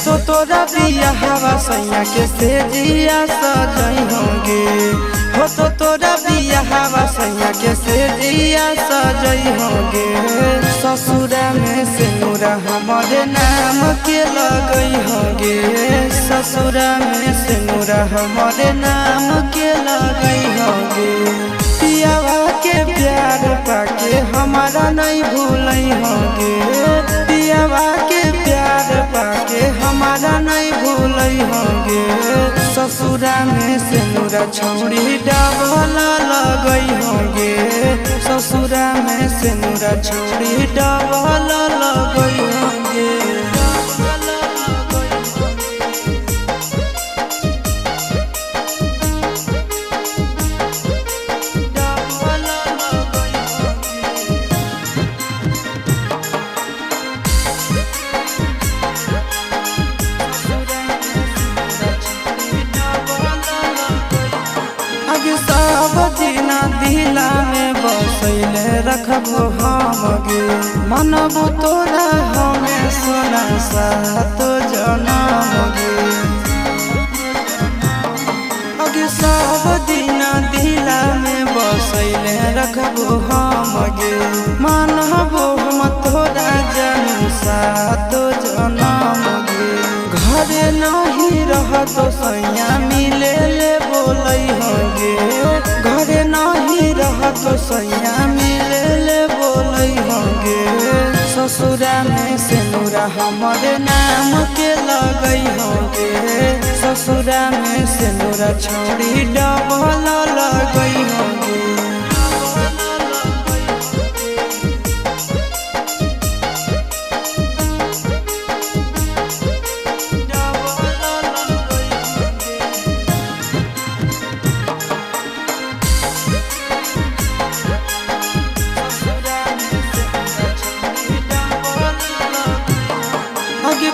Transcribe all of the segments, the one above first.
तो तोरा बिया हवा सैया के सेजिया सजई होंगे। हो तो तोरा बिया हवा सैया के सेजिया सजई होंगे। ससुरा में सिनुरा हमारे नाम के लगई होंगे। ससुरा में सिनुरा हमारे नाम के लगई होंगे। पियावा के प्यार पाके हमारा नहीं भूलई होंगे। पियावा के प्यार पाके हमारा नहीं भूलई होंगे। ससुरा में सिनुरा छौड़ी डबल लगई होंगे। ससुरा में सिनुरा छौड़ी डबल लगई होंगे। सब दिना दिला में बसैले रखबो हम गे। मनबो तोरा हमें सोना सात जनम गे। अगे सब दिना दिला में बसैले रखबो हम गे। मनबो हम तोरा जन्म सात जनम गे। घरे नहीं रहतो सैया मिले ले बोलई होंगे। घरे नहीं रहतो सैया मिले ले बोलई होंगे। ससुरा में सिनुरा हमारे नाम के लगई होंगे। ससुरा में सिनुरा छौड़ी डबल लगई होंगे।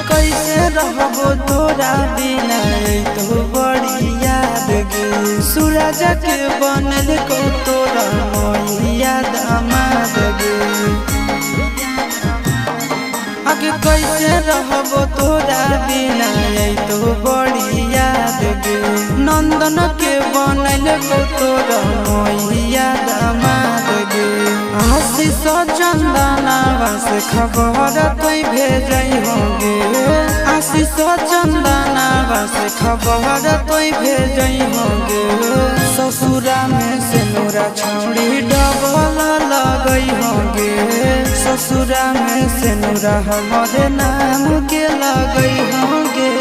कैसे रहबो तोरा बिना तो बड़ी याद गे। सूरज के बनल को तोरा मैया दामाद गे। आगे कैसे रहबो तोरा बिना तो बड़ी याद गे। नंदन के बनल को तोरा मैया दामाद गे। आशीष चंदनावा से खबर कोई भेजई होंगे। आशीष चंदनावा से खबर कोई भेजई होंगे। ससुरा में सिनुरा छौड़ी डबल लगई होंगे। ससुरा में सिनुरा हमारे नाम के लगई होंगे।